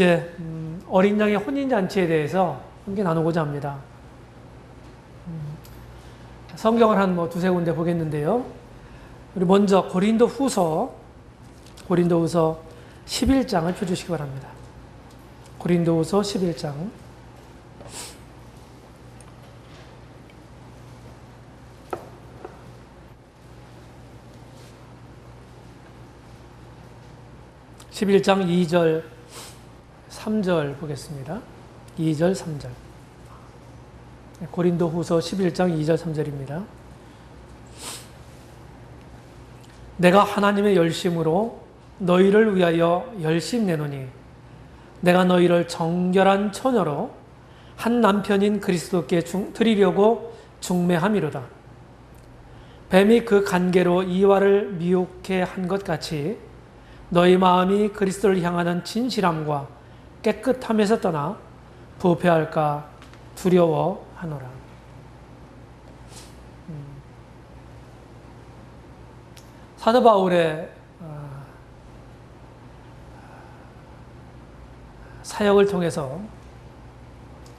이제 어린 양의 혼인잔치에 대해서 함께 나누고자 합니다. 성경을 한 두세 군데 보겠는데요. 우리 먼저 고린도후서 11장을 펴주시기 바랍니다. 고린도후서 11장. (11장) 2절 3절 보겠습니다. 2절 3절. 고린도후서 11장 2절 3절입니다. 내가 하나님의 열심으로 너희를 위하여 열심 내노니 내가 너희를 정결한 처녀로 한 남편인 그리스도께 드리려고 중매함이로다. 뱀이 그 간계로 이와를 미혹해 한 것 같이 너희 마음이 그리스도를 향하는 진실함과 깨끗함에서 떠나 부패할까 두려워하노라. 사도 바울의 사역을 통해서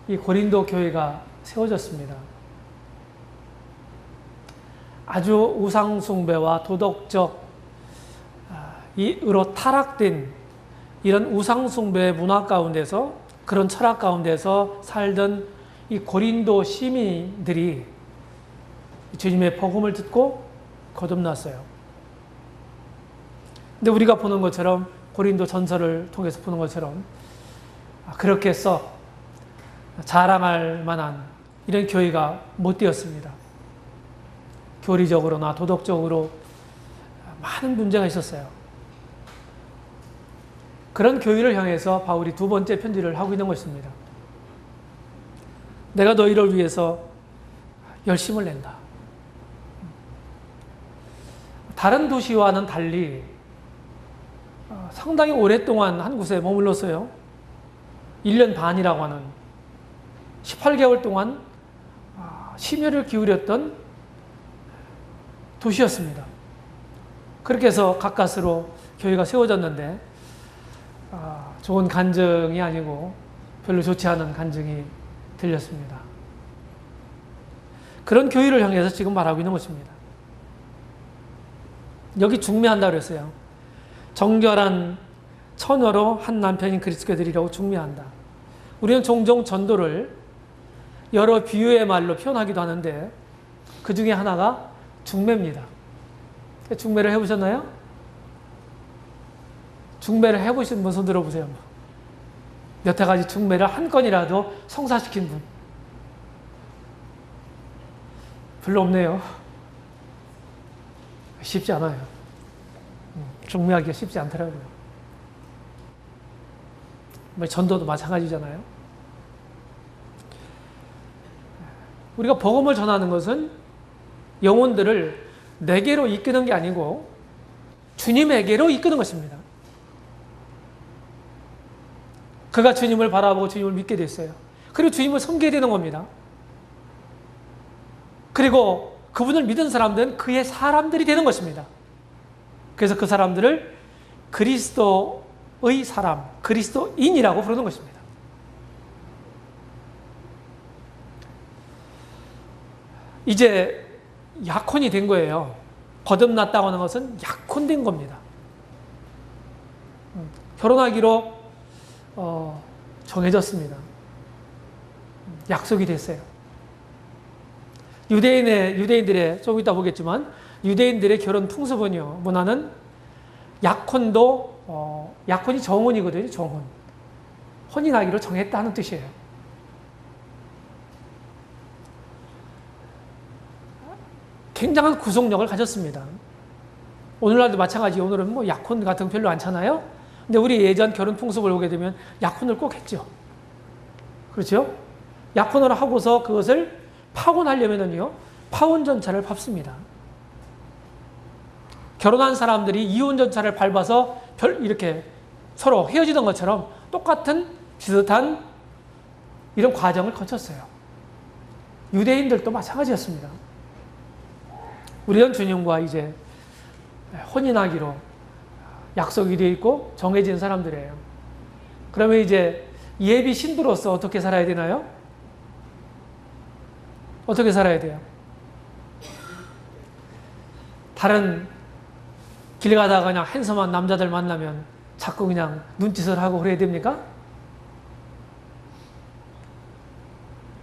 이 고린도 교회가 세워졌습니다. 아주 우상숭배와 도덕적 이로 타락된 이런 우상숭배 문화 가운데서, 그런 철학 가운데서 살던 이 고린도 시민들이 주님의 복음을 듣고 거듭났어요. 근데 우리가 보는 것처럼, 고린도 전설을 통해서 보는 것처럼 그렇게 해서 자랑할 만한 이런 교회가 못 되었습니다. 교리적으로나 도덕적으로 많은 문제가 있었어요. 그런 교회를 향해서 바울이 두 번째 편지를 하고 있는 것입니다. 내가 너희를 위해서 열심을 낸다. 다른 도시와는 달리 상당히 오랫동안 한 곳에 머물렀어요. 1년 반이라고 하는 18개월 동안 심혈을 기울였던 도시였습니다. 그렇게 해서 가까스로 교회가 세워졌는데 좋은 간증이 아니고 별로 좋지 않은 간증이 들렸습니다. 그런 교회를 향해서 지금 말하고 있는 것입니다. 여기 중매한다고 그랬어요. 정결한 처녀로 한 남편인 그리스도께 드리려고 중매한다. 우리는 종종 전도를 여러 비유의 말로 표현하기도 하는데 그 중에 하나가 중매입니다. 중매를 해보셨나요? 중매를 해보신 분 손 들어보세요. 여태 가지 중매를 한 건이라도 성사시킨 분. 별로 없네요. 쉽지 않아요. 중매하기가 쉽지 않더라고요. 전도도 마찬가지잖아요. 우리가 복음을 전하는 것은 영혼들을 내게로 이끄는 게 아니고 주님에게로 이끄는 것입니다. 그가 주님을 바라보고 주님을 믿게 됐어요. 그리고 주님을 섬기게 되는 겁니다. 그리고 그분을 믿은 사람들은 그의 사람들이 되는 것입니다. 그래서 그 사람들을 그리스도의 사람, 그리스도인이라고 부르는 것입니다. 이제 약혼이 된 거예요. 거듭났다고 하는 것은 약혼된 겁니다. 결혼하기로 정해졌습니다. 약속이 됐어요. 유대인들의, 좀 이따 보겠지만, 유대인들의 결혼 풍습은요, 문화는 약혼이 정혼이거든요, 정혼. 혼인하기로 정했다는 뜻이에요. 굉장한 구속력을 가졌습니다. 오늘날도 마찬가지, 오늘은 약혼 같은 거 별로 않잖아요? 근데 우리 예전 결혼 풍습을 보게 되면 약혼을 꼭 했죠. 그렇죠? 약혼을 하고서 그것을 파혼하려면요, 파혼전차를 밟습니다. 결혼한 사람들이 이혼전차를 밟아서 이렇게 서로 헤어지던 것처럼 똑같은 비슷한 이런 과정을 거쳤어요. 유대인들도 마찬가지였습니다. 우리는 주님과 이제 혼인하기로 약속이 되어 있고 정해진 사람들이에요. 그러면 이제 예비 신부로서 어떻게 살아야 되나요? 어떻게 살아야 돼요? 다른 길 가다가 그냥 핸섬한 남자들 만나면 자꾸 그냥 눈짓을 하고 그래야 됩니까?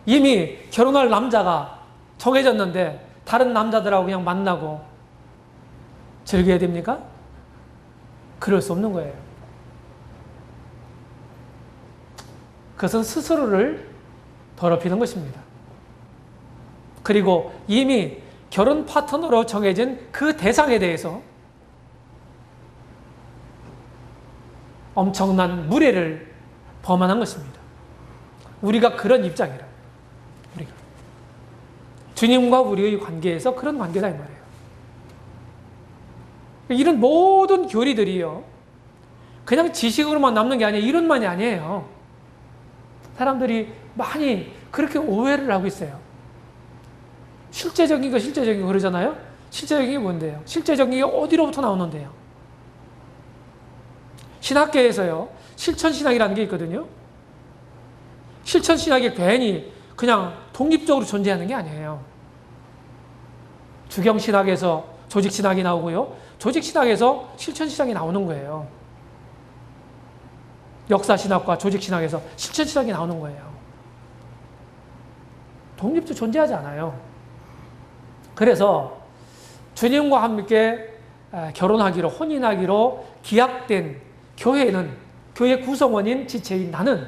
이미 결혼할 남자가 정해졌는데 다른 남자들하고 그냥 만나고 즐겨야 됩니까? 그럴 수 없는 거예요. 그것은 스스로를 더럽히는 것입니다. 그리고 이미 결혼 파트너로 정해진 그 대상에 대해서 엄청난 무례를 범하는 것입니다. 우리가 그런 입장이라. 우리가. 주님과 우리의 관계에서 그런 관계다 이 말이에요. 이런 모든 교리들이요. 그냥 지식으로만 남는 게 아니에요. 이론만이 아니에요. 사람들이 많이 그렇게 오해를 하고 있어요. 실제적인 거 그러잖아요. 실제적인 게 뭔데요? 실제적인 게 어디로부터 나오는데요? 신학계에서요. 실천신학이라는 게 있거든요. 실천신학이 괜히 그냥 독립적으로 존재하는 게 아니에요. 주경신학에서 조직신학이 나오고요. 조직신학에서 실천신학이 나오는 거예요. 역사신학과 조직신학에서 실천신학이 나오는 거예요. 독립적으로 존재하지 않아요. 그래서 주님과 함께 결혼하기로, 혼인하기로 기약된 교회는, 교회 구성원인 지체인 나는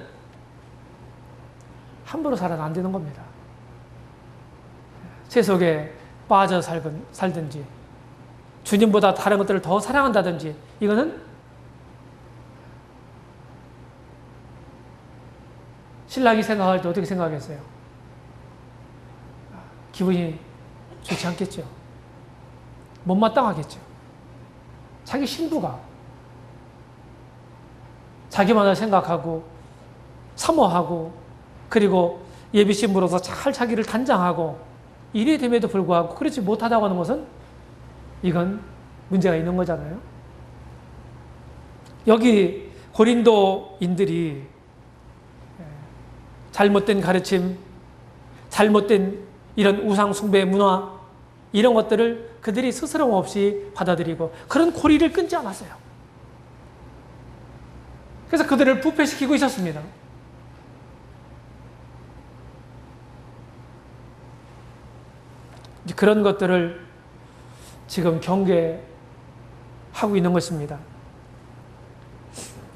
함부로 살아는 안 되는 겁니다. 세속에 빠져 살든지, 주님보다 다른 것들을 더 사랑한다든지, 이거는 신랑이 생각할 때 어떻게 생각하겠어요? 기분이 좋지 않겠죠. 못마땅하겠죠. 자기 신부가 자기만을 생각하고 사모하고 그리고 예비 신부로서 잘 자기를 단장하고 이래 됨에도 불구하고 그렇지 못하다고 하는 것은 이건 문제가 있는 거잖아요. 여기 고린도인들이 잘못된 가르침, 잘못된 이런 우상 숭배 문화 이런 것들을 그들이 스스럼 없이 받아들이고 그런 고리를 끊지 않았어요. 그래서 그들을 부패시키고 있었습니다. 이제 그런 것들을 지금 경계하고 있는 것입니다.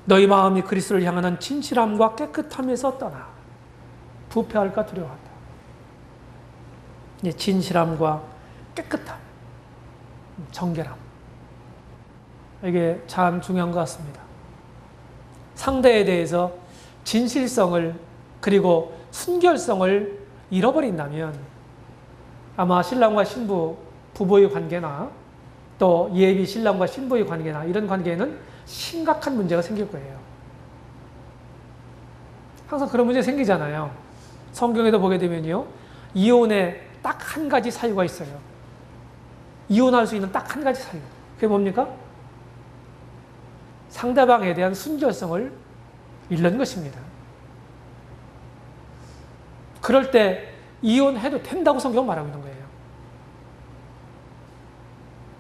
너희 마음이 그리스도를 향하는 진실함과 깨끗함에서 떠나 부패할까 두려워한다. 진실함과 깨끗함, 정결함. 이게 참 중요한 것 같습니다. 상대에 대해서 진실성을 그리고 순결성을 잃어버린다면 아마 신랑과 신부, 부부의 관계나 또 예비 신랑과 신부의 관계나 이런 관계에는 심각한 문제가 생길 거예요. 항상 그런 문제 생기잖아요. 성경에도 보게 되면요. 이혼에 딱 한 가지 사유가 있어요. 이혼할 수 있는 딱 한 가지 사유. 그게 뭡니까? 상대방에 대한 순결성을 잃는 것입니다. 그럴 때 이혼해도 된다고 성경은 말하고 있는 거예요.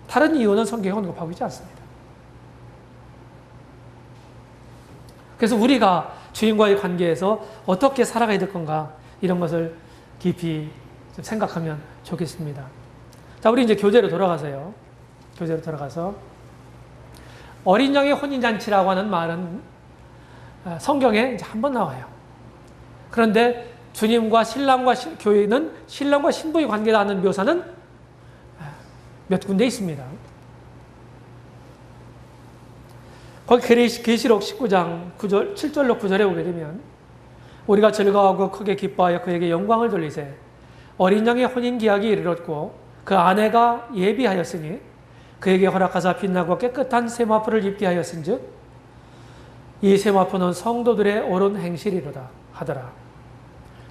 다른 이혼은 성경에 언급하고 있지 않습니다. 그래서 우리가 주인과의 관계에서 어떻게 살아가야 될 건가 이런 것을 깊이 좀 생각하면 좋겠습니다. 자, 우리 이제 교재로 돌아가서요. 교재로 돌아가서 어린 양의 혼인잔치라고 하는 말은 성경에 이제 한 번 나와요. 그런데 주님과 신랑과 교회는 신랑과 신부의 관계다 하는 묘사는 몇 군데 있습니다. 거기 계시록 19장 9절, 7절로 9절에 오게 되면 우리가 즐거워하고 크게 기뻐하여 그에게 영광을 돌리세 어린 양의 혼인 기약이 이르렀고 그 아내가 예비하였으니 그에게 허락하사 빛나고 깨끗한 세마포를 입게 하였은즉 이 세마포는 성도들의 옳은 행실이로다 하더라.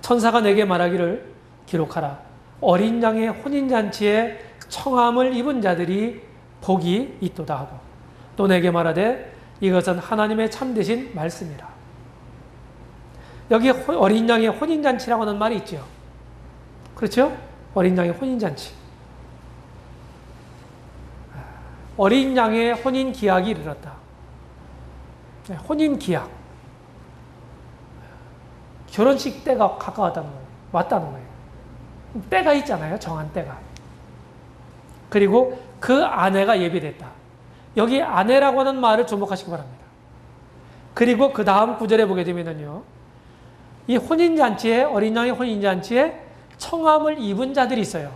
천사가 내게 말하기를 기록하라. 어린 양의 혼인잔치에 청함을 입은 자들이 복이 있도다 하고 또 내게 말하되 이것은 하나님의 참되신 말씀이라. 여기 어린 양의 혼인잔치라고 하는 말이 있죠. 그렇죠? 어린 양의 혼인잔치. 어린 양의 혼인 기약이 이르렀다. 혼인 기약. 결혼식 때가 가까웠다는 거예요. 왔다는 거예요. 때가 있잖아요. 정한 때가. 그리고 그 아내가 예비됐다. 여기 아내라고 하는 말을 주목하시기 바랍니다. 그리고 그 다음 구절에 보게 되면요. 이 혼인잔치에, 어린 양의 혼인잔치에 청함을 입은 자들이 있어요.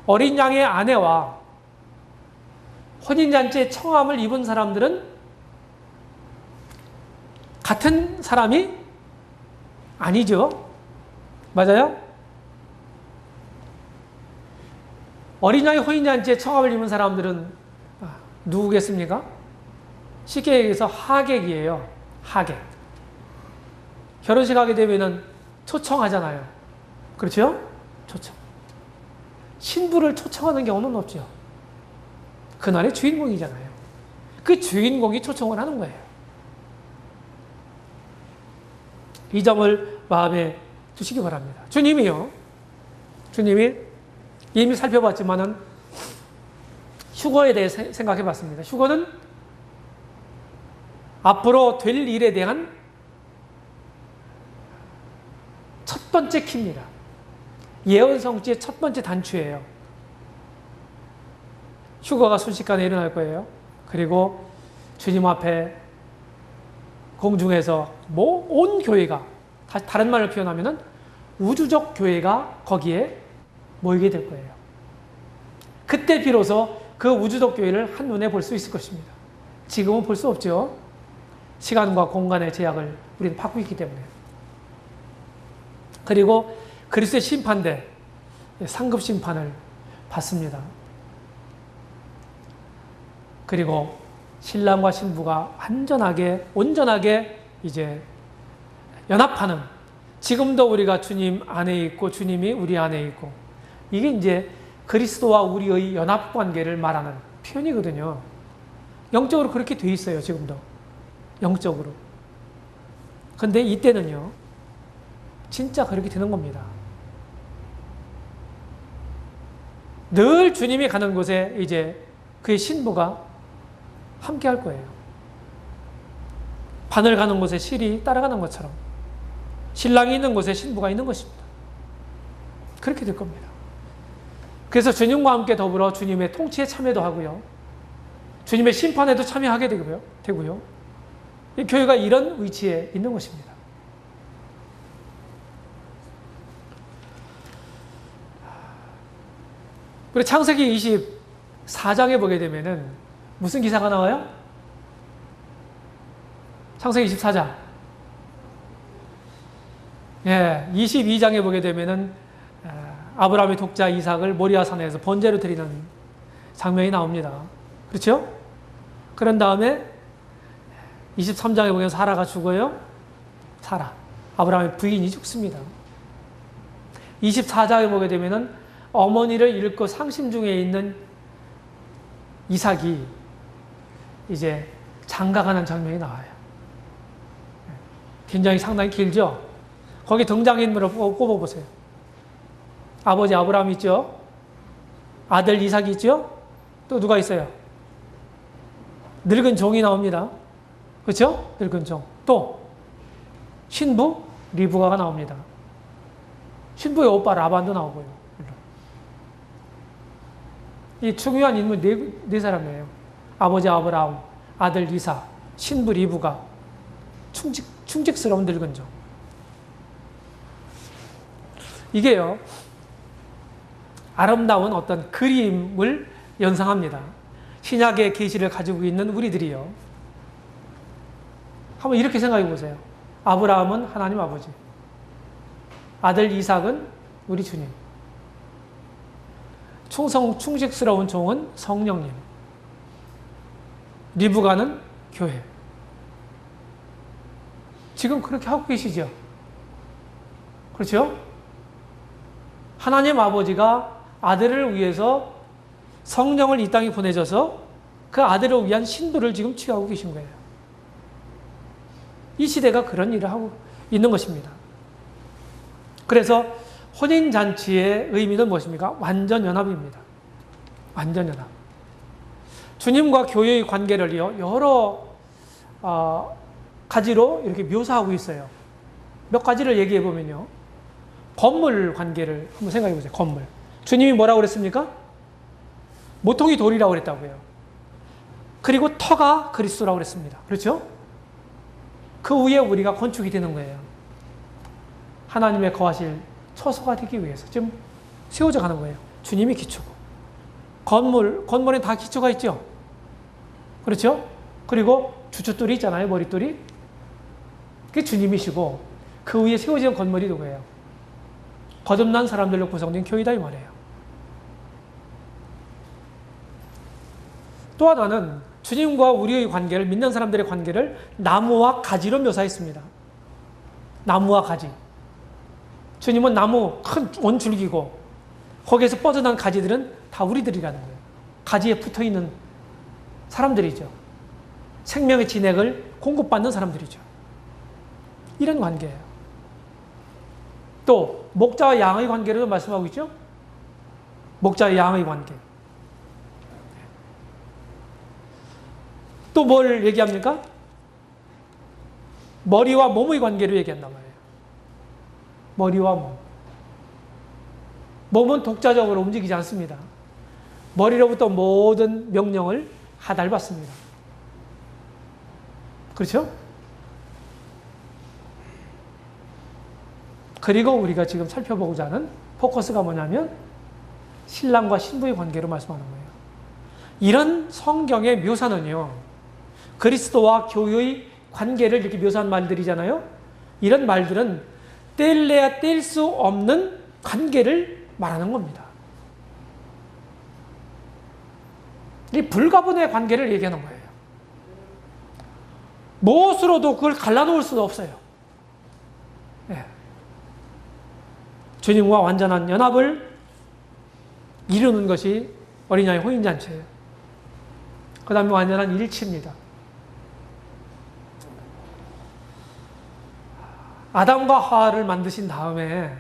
어린 양의 아내와 혼인잔치에 청함을 입은 사람들은 같은 사람이 아니죠. 맞아요? 어린 양의 혼인잔치에 청함을 입은 사람들은 누구겠습니까? 쉽게 얘기해서 하객이에요. 하객. 결혼식 하게 되면은 초청하잖아요. 그렇죠? 초청. 신부를 초청하는 경우는 없죠. 그날의 주인공이잖아요. 그 주인공이 초청을 하는 거예요. 이 점을 마음에 두시기 바랍니다. 주님이 이미 살펴봤지만은 휴거에 대해 생각해 봤습니다. 휴거는 앞으로 될 일에 대한 첫 번째 키입니다. 예언 성취의 첫 번째 단추예요. 휴거가 순식간에 일어날 거예요. 그리고 주님 앞에 공중에서 온 교회가, 다른 말로 표현하면은 우주적 교회가 거기에 모이게 될 거예요. 그때 비로소 그 우주적 교회를 한눈에 볼 수 있을 것입니다. 지금은 볼 수 없죠. 시간과 공간의 제약을 우리는 받고 있기 때문에. 그리고 그리스도의 심판대, 상급 심판을 받습니다. 그리고 신랑과 신부가 온전하게 이제 연합하는, 지금도 우리가 주님 안에 있고 주님이 우리 안에 있고, 이게 이제 그리스도와 우리의 연합 관계를 말하는 표현이거든요. 영적으로 그렇게 돼 있어요, 지금도. 영적으로. 근데 이때는요, 진짜 그렇게 되는 겁니다. 늘 주님이 가는 곳에 이제 그의 신부가 함께 할 거예요. 바늘 가는 곳에 실이 따라가는 것처럼 신랑이 있는 곳에 신부가 있는 것입니다. 그렇게 될 겁니다. 그래서 주님과 함께 더불어 주님의 통치에 참여도 하고요. 주님의 심판에도 참여하게 되고요. 이 교회가 이런 위치에 있는 것입니다. 우리 창세기 24장에 보게 되면은 무슨 기사가 나와요? 창세기 24장. 22장에 보게 되면은 아브라함의 독자 이삭을 모리아산에서 번제로 드리는 장면이 나옵니다. 그렇죠? 그런 다음에 23장에 보면 사라가 죽어요. 아브라함의 부인이 죽습니다. 24장에 보게 되면은 어머니를 잃고 상심 중에 있는 이삭이 이제 장가가는 장면이 나와요. 굉장히 상당히 길죠? 거기 등장인물을 꼽아보세요. 아버지 아브라함 있죠? 아들 이삭이 있죠? 또 누가 있어요? 늙은 종이 나옵니다. 그렇죠? 늙은 종. 또 신부 리브가가 나옵니다. 신부의 오빠 라반도 나오고요. 이 중요한 인물 네 사람이에요. 아버지 아브라함, 아들 이삭, 신부 리브가, 충직스러운 늙은 종. 이게요, 아름다운 어떤 그림을 연상합니다. 신약의 계시를 가지고 있는 우리들이요. 한번 이렇게 생각해 보세요. 아브라함은 하나님 아버지, 아들 이삭은 우리 주님, 충직스러운 종은 성령님, 리브가는 교회. 지금 그렇게 하고 계시죠? 그렇죠? 하나님 아버지가 아들을 위해서 성령을 이 땅에 보내줘서 그 아들을 위한 신부를 지금 취하고 계신 거예요. 이 시대가 그런 일을 하고 있는 것입니다. 그래서 혼인잔치의 의미는 무엇입니까? 완전 연합입니다. 완전 연합. 주님과 교회의 관계를요, 여러 가지로 이렇게 묘사하고 있어요. 몇 가지를 얘기해 보면요. 건물 관계를 한번 생각해 보세요. 건물. 주님이 뭐라고 그랬습니까? 모퉁이 돌이라고 그랬다고요. 그리고 터가 그리스도라고 그랬습니다. 그렇죠? 그 위에 우리가 건축이 되는 거예요. 하나님의 거하실 처소가 되기 위해서 지금 세워져 가는 거예요. 주님이 기초고. 건물에 다 기초가 있죠? 그렇죠? 그리고 주춧돌이 있잖아요. 머릿돌이. 그게 주님이시고 그 위에 세워진 건물이 누구예요? 거듭난 사람들로 구성된 교회다 이 말이에요. 또 하나는 주님과 우리의 관계를, 믿는 사람들의 관계를 나무와 가지로 묘사했습니다. 나무와 가지. 주님은 나무 큰 원줄기고 거기에서 뻗어난 가지들은 다 우리들이라는 거예요. 가지에 붙어있는 사람들이죠. 생명의 진액을 공급받는 사람들이죠. 이런 관계예요. 또 목자와 양의 관계를 말씀하고 있죠. 목자와 양의 관계. 또 뭘 얘기합니까? 머리와 몸의 관계를 얘기한단 말이에요. 머리와 몸. 몸은 독자적으로 움직이지 않습니다. 머리로부터 모든 명령을 하달받습니다. 그렇죠? 그리고 우리가 지금 살펴보고자 하는 포커스가 뭐냐면 신랑과 신부의 관계로 말씀하는 거예요. 이런 성경의 묘사는요, 그리스도와 교회의 관계를 이렇게 묘사한 말들이잖아요. 이런 말들은 뗄래야 뗄 수 없는 관계를 말하는 겁니다. 이 불가분의 관계를 얘기하는 거예요. 무엇으로도 그걸 갈라놓을 수도 없어요. 네. 주님과 완전한 연합을 이루는 것이 어린 양의 혼인잔치예요. 그 다음에 완전한 일치입니다. 아담과 하와를 만드신 다음에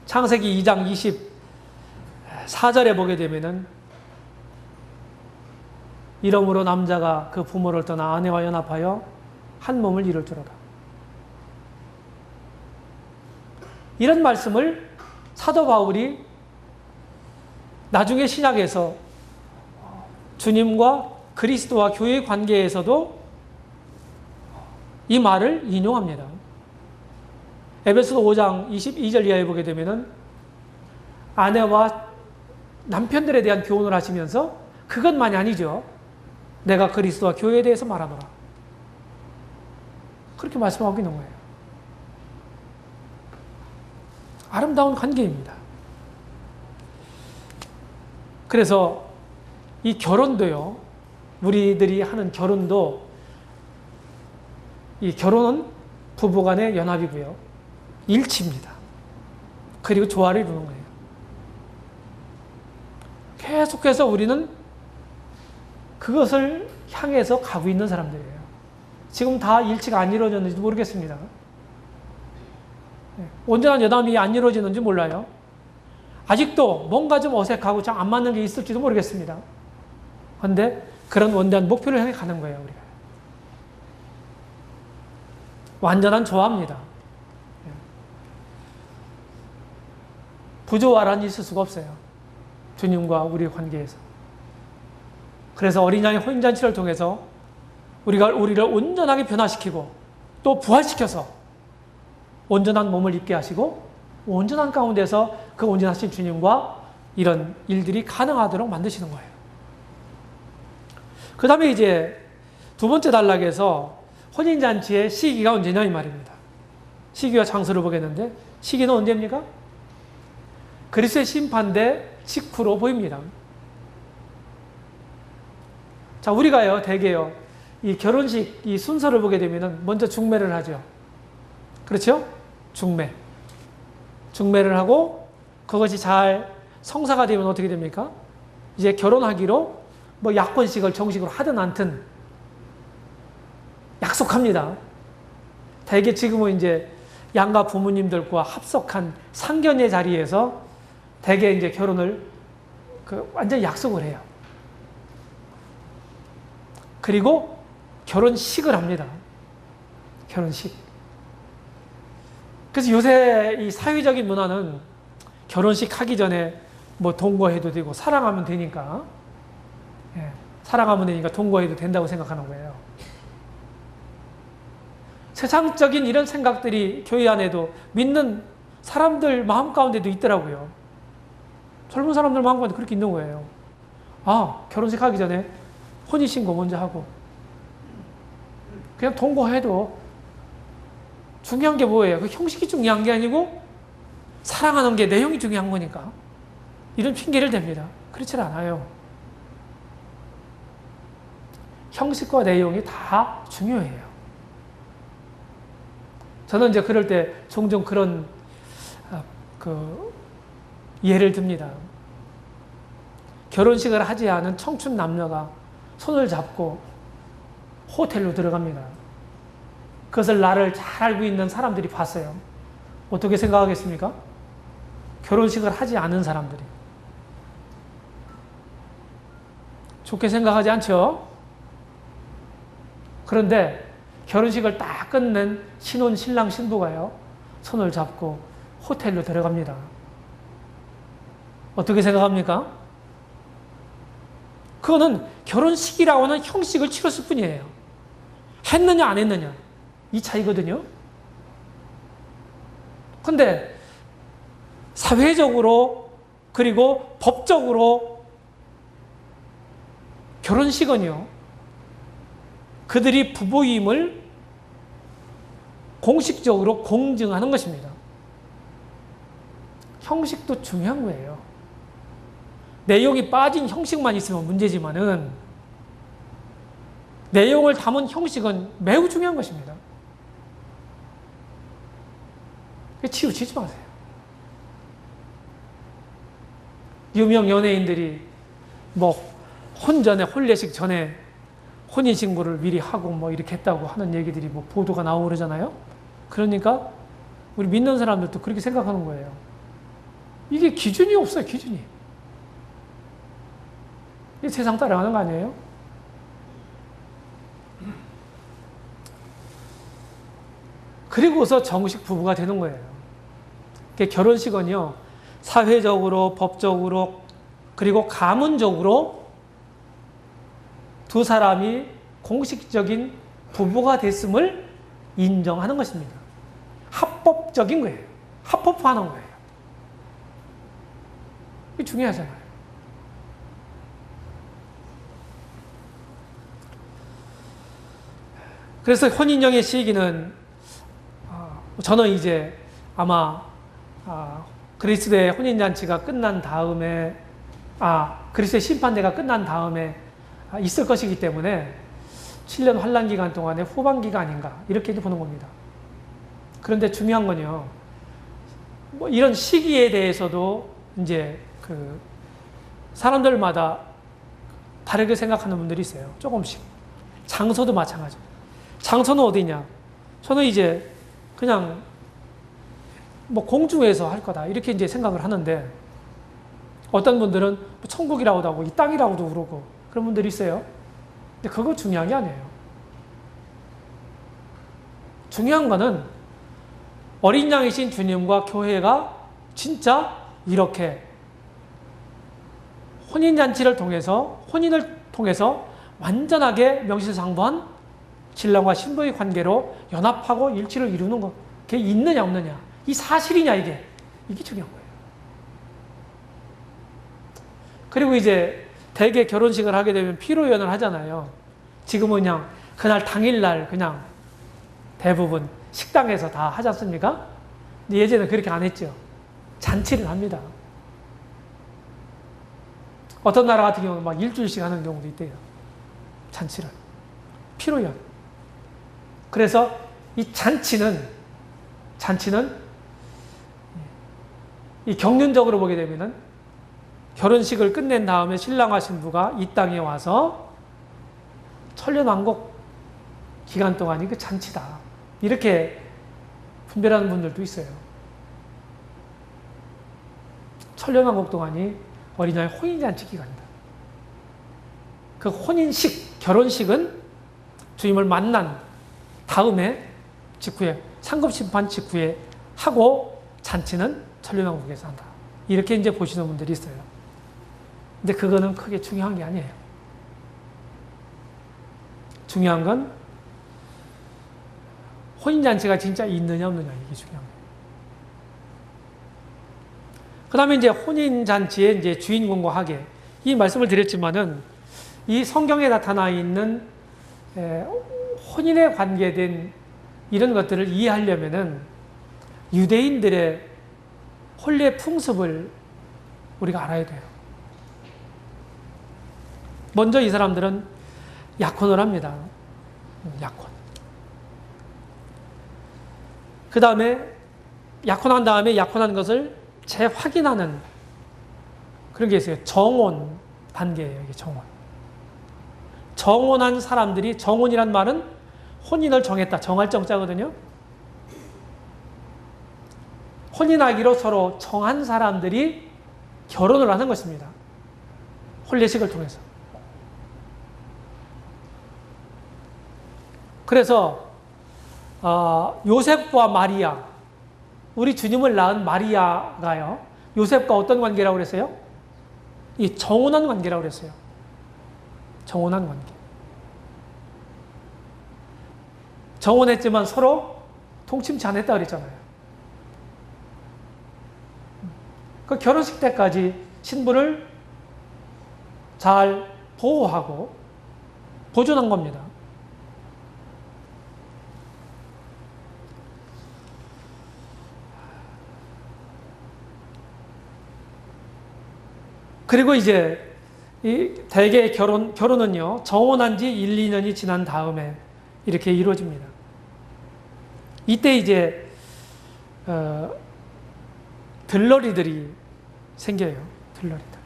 창세기 2장 24절에 보게 되면은 이러므로 남자가 그 부모를 떠나 아내와 연합하여 한 몸을 이룰 줄알아. 이런 말씀을 사도 바울이 나중에 신약에서 주님과 그리스도와 교회의 관계에서도 이 말을 인용합니다. 에베소서 5장 22절 이하에 보게 되면은 아내와 남편들에 대한 교훈을 하시면서 그것만이 아니죠. 내가 그리스도와 교회에 대해서 말하노라. 그렇게 말씀하고 있는 거예요. 아름다운 관계입니다. 그래서 이 결혼도요, 우리들이 하는 결혼도, 이 결혼은 부부간의 연합이고요, 일치입니다. 그리고 조화를 이루는 거예요. 계속해서 우리는 그것을 향해서 가고 있는 사람들이에요. 지금 다 일치가 안 이루어졌는지도 모르겠습니다. 온전한 연합이 안 이루어지는지 몰라요. 아직도 뭔가 좀 어색하고 잘 안 맞는 게 있을지도 모르겠습니다. 그런데 그런 원대한 목표를 향해 가는 거예요, 우리가. 완전한 조화입니다. 부조화란 있을 수가 없어요. 주님과 우리의 관계에서. 그래서 어린 양의 혼인잔치를 통해서 우리를 온전하게 변화시키고 또 부활시켜서 온전한 몸을 입게 하시고 온전한 가운데서 그 온전하신 주님과 이런 일들이 가능하도록 만드시는 거예요. 그 다음에 이제 두 번째 단락에서 혼인잔치의 시기가 언제냐 이 말입니다. 시기와 장소를 보겠는데 시기는 언제입니까? 그리스도의 심판대 직후로 보입니다. 자, 우리가요, 대개요, 이 결혼식 이 순서를 보게 되면은 먼저 중매를 하죠. 그렇죠? 중매를 하고 그것이 잘 성사가 되면 어떻게 됩니까? 이제 결혼하기로 뭐 약혼식을 정식으로 하든 않든 약속합니다. 대개 지금은 이제 양가 부모님들과 합석한 상견례 자리에서 대개 이제 결혼을 완전히 약속을 해요. 그리고 결혼식을 합니다. 결혼식. 그래서 요새 이 사회적인 문화는 결혼식 하기 전에 뭐 동거해도 되고 사랑하면 되니까, 사랑하면 되니까 동거해도 된다고 생각하는 거예요. 세상적인 이런 생각들이 교회 안에도 믿는 사람들 마음 가운데도 있더라고요. 젊은 사람들 마음 가운데 그렇게 있는 거예요. 아, 결혼식 하기 전에 혼인신고 먼저 하고 그냥 동거해도 중요한 게 뭐예요? 그 형식이 중요한 게 아니고 사랑하는 게 내용이 중요한 거니까 이런 핑계를 댑니다. 그렇지 않아요. 형식과 내용이 다 중요해요. 저는 이제 그럴 때 종종 그런 예를 듭니다. 결혼식을 하지 않은 청춘 남녀가 손을 잡고 호텔로 들어갑니다. 그것을 나를 잘 알고 있는 사람들이 봤어요. 어떻게 생각하겠습니까? 결혼식을 하지 않은 사람들이. 좋게 생각하지 않죠? 그런데 결혼식을 딱 끝낸 신혼, 신랑, 신부가요, 손을 잡고 호텔로 들어갑니다. 어떻게 생각합니까? 그거는 결혼식이라고 하는 형식을 치렀을 뿐이에요. 했느냐, 안 했느냐. 이 차이거든요. 근데 사회적으로 그리고 법적으로 결혼식은요, 그들이 부부임을 공식적으로 공증하는 것입니다. 형식도 중요한 거예요. 내용이 빠진 형식만 있으면 문제지만은 내용을 담은 형식은 매우 중요한 것입니다. 치우치지 마세요. 유명 연예인들이 뭐 혼전에, 혼례식 전에 혼인신고를 미리 하고 뭐 이렇게 했다고 하는 얘기들이 뭐 보도가 나오고 그러잖아요. 그러니까 우리 믿는 사람들도 그렇게 생각하는 거예요. 이게 기준이 없어요, 기준이. 이게 세상 따라가는 거 아니에요? 그리고서 정식 부부가 되는 거예요. 결혼식은요, 사회적으로, 법적으로, 그리고 가문적으로 두 사람이 공식적인 부부가 됐음을 인정하는 것입니다. 합법적인 거예요. 합법화하는 거예요. 이게 중요하잖아요. 그래서 혼인영의 시기는 저는 이제 아마 그리스도의 혼인잔치가 끝난 다음에 그리스도의 심판대가 끝난 다음에 있을 것이기 때문에 7년 환란 기간 동안의 후반기가 아닌가 이렇게 보는 겁니다. 그런데 중요한 건요, 뭐 이런 시기에 대해서도 이제 사람들마다 다르게 생각하는 분들이 있어요. 조금씩. 장소도 마찬가지. 장소는 어디냐? 저는 이제 그냥 뭐 공중에서 할 거다 이렇게 이제 생각을 하는데, 어떤 분들은 뭐 천국이라고도 하고 이 땅이라고도 그러고 그런 분들이 있어요. 근데 그거 중요한 게 아니에요. 중요한 거는 어린 양이신 주님과 교회가 진짜 이렇게 혼인잔치를 통해서, 혼인을 통해서 완전하게 명실상부한 신랑과 신부의 관계로 연합하고 일치를 이루는 것, 그게 있느냐 없느냐, 이 사실이냐, 이게 중요한 거예요. 그리고 이제 대개 결혼식을 하게 되면 피로연을 하잖아요. 지금은 그냥 그날 당일날 그냥 대부분 식당에서 다 하지 않습니까? 근데 예전에는 그렇게 안 했죠. 잔치를 합니다. 어떤 나라 같은 경우는 막 일주일씩 하는 경우도 있대요. 잔치를. 피로연. 그래서 이 잔치는 이 경륜적으로 보게 되면은 결혼식을 끝낸 다음에 신랑과 신부가 이 땅에 와서 천년왕국 기간 동안이 그 잔치다. 이렇게 분별하는 분들도 있어요. 천년왕국 동안이 어린아이 혼인잔치 기간이다. 그 혼인식, 결혼식은 주님을 만난 다음에 직후에 상급심판 직후에 하고 잔치는 천년왕국에서 한다. 이렇게 이제 보시는 분들이 있어요. 근데 그거는 크게 중요한 게 아니에요. 중요한 건 혼인잔치가 진짜 있느냐 없느냐 이게 중요한 거예요. 그 다음에 이제 혼인잔치의 이제 주인공과 하계 이 말씀을 드렸지만은 이 성경에 나타나 있는 혼인에 관계된 이런 것들을 이해하려면은 유대인들의 혼례 풍습을 우리가 알아야 돼요. 먼저 이 사람들은 약혼을 합니다. 약혼. 그 다음에 약혼한 다음에 약혼한 것을 재확인하는 그런 게 있어요. 정혼 단계예요. 이게 정혼. 정혼한 사람들이, 정혼이란 말은 혼인을 정했다. 정할 정자거든요. 혼인하기로 서로 정한 사람들이 결혼을 하는 것입니다. 혼례식을 통해서. 그래서 요셉과 마리아, 우리 주님을 낳은 마리아가요, 요셉과 어떤 관계라고 그랬어요? 이 정혼한 관계라고 그랬어요. 정혼한 관계. 정혼했지만 서로 통침치 안 했다 그랬잖아요. 그 결혼식 때까지 신부를 잘 보호하고 보존한 겁니다. 그리고 이제 이 대개 결혼은요, 정혼한 지 1, 2년이 지난 다음에 이렇게 이루어집니다. 이때 이제 들러리들이 생겨요. 들러리들.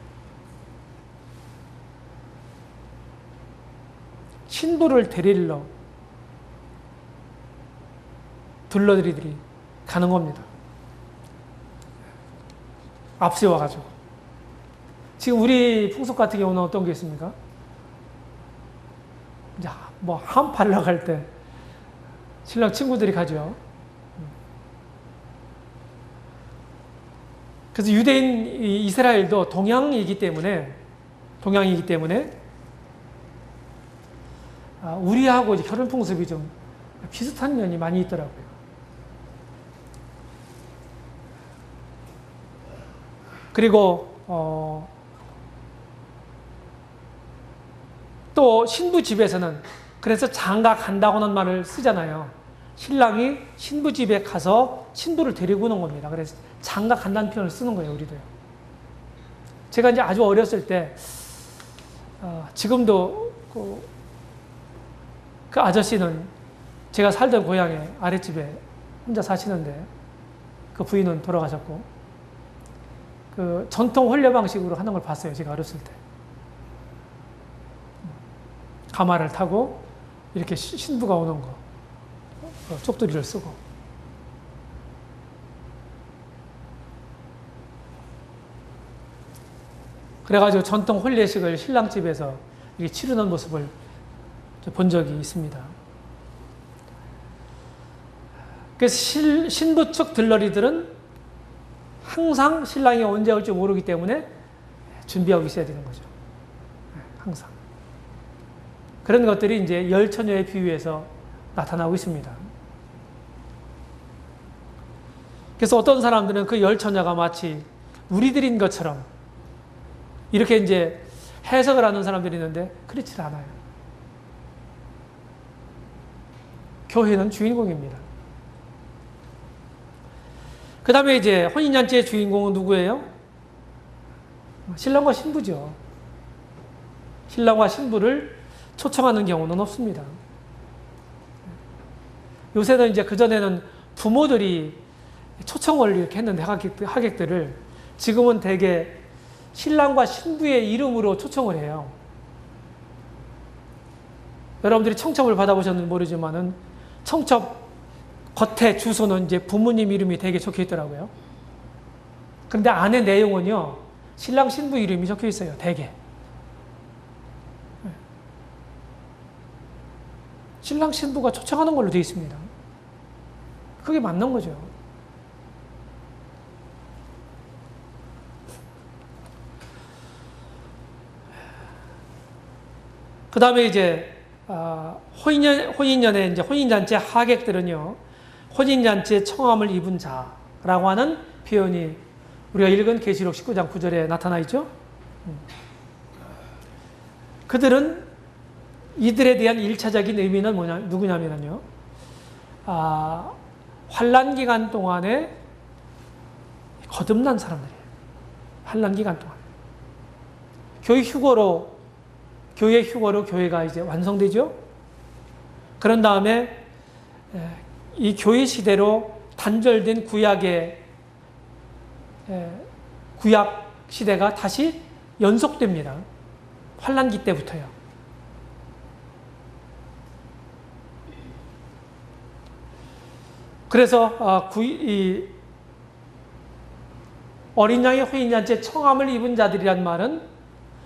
신부를 데리러 들러리들이 가는 겁니다. 앞세워가지고. 지금 우리 풍속 같은 경우는 어떤 게 있습니까? 이제 뭐 한팔 나갈 때 신랑 친구들이 가죠. 그래서 유대인 이스라엘도 동양이기 때문에 우리하고 이제 결혼 풍습이 좀 비슷한 면이 많이 있더라고요. 그리고 또 신부 집에서는 그래서 장가 간다고는 말을 쓰잖아요. 신랑이 신부 집에 가서 신부를 데리고 오는 겁니다. 그래서 장가 간다는 표현을 쓰는 거예요, 우리도요. 제가 이제 아주 어렸을 때, 지금도 그 아저씨는 제가 살던 고향에 아랫집에 혼자 사시는데 그 부인은 돌아가셨고, 그 전통 혼례 방식으로 하는 걸 봤어요, 제가 어렸을 때. 가마를 타고 이렇게 신부가 오는 거, 쪽두리를 쓰고. 그래가지고 전통 혼례식을 신랑 집에서 이렇게 치르는 모습을 본 적이 있습니다. 그래서 신부 측 들러리들은 항상 신랑이 언제 올지 모르기 때문에 준비하고 있어야 되는 거죠. 항상. 그런 것들이 이제 열 처녀에 비유해서 나타나고 있습니다. 그래서 어떤 사람들은 그 열 처녀가 마치 우리들인 것처럼 이렇게 이제 해석을 하는 사람들이 있는데 그렇지 않아요. 교회는 주인공입니다. 그 다음에 이제 혼인잔치의 주인공은 누구예요? 신랑과 신부죠. 신랑과 신부를 초청하는 경우는 없습니다. 요새는 이제 그전에는 부모들이 초청을 이렇게 했는데 하객들을 지금은 대개 신랑과 신부의 이름으로 초청을 해요. 여러분들이 청첩을 받아보셨는지 모르지만은 청첩 겉에 주소는 이제 부모님 이름이 되게 적혀 있더라고요. 그런데 안에 내용은요, 신랑 신부 이름이 적혀 있어요, 되게. 신랑 신부가 초청하는 걸로 되어 있습니다. 그게 맞는 거죠. 그 다음에 이제 혼인연애 이제 혼인잔치 하객들은요, 혼인잔치에 청함을 입은 자라고 하는 표현이 우리가 읽은 계시록 19장 9절에 나타나 있죠. 그들은 이들에 대한 1차적인 의미는 누구냐면요, 환란 기간 동안에 거듭난 사람들이에요. 환란 기간 동안. 교회 휴거로 교회가 이제 완성되죠. 그런 다음에 이 교회 시대로 단절된 구약 시대가 다시 연속됩니다. 환란기 때부터요. 그래서 이 어린 양의 혼인잔치에 청함을 입은 자들이란 말은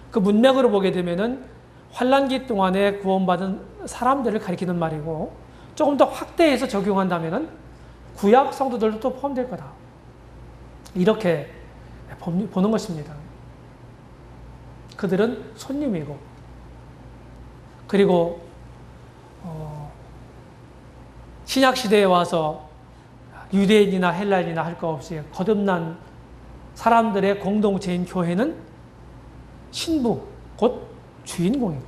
그 문맥으로 보게 되면은 환란기 동안에 구원받은 사람들을 가리키는 말이고, 조금 더 확대해서 적용한다면은 구약 성도들도 또 포함될 거다, 이렇게 보는 것입니다. 그들은 손님이고, 그리고 신약 시대에 와서 유대인이나 헬라인이나 할 거 없이 거듭난 사람들의 공동체인 교회는 신부, 곧 주인공이고,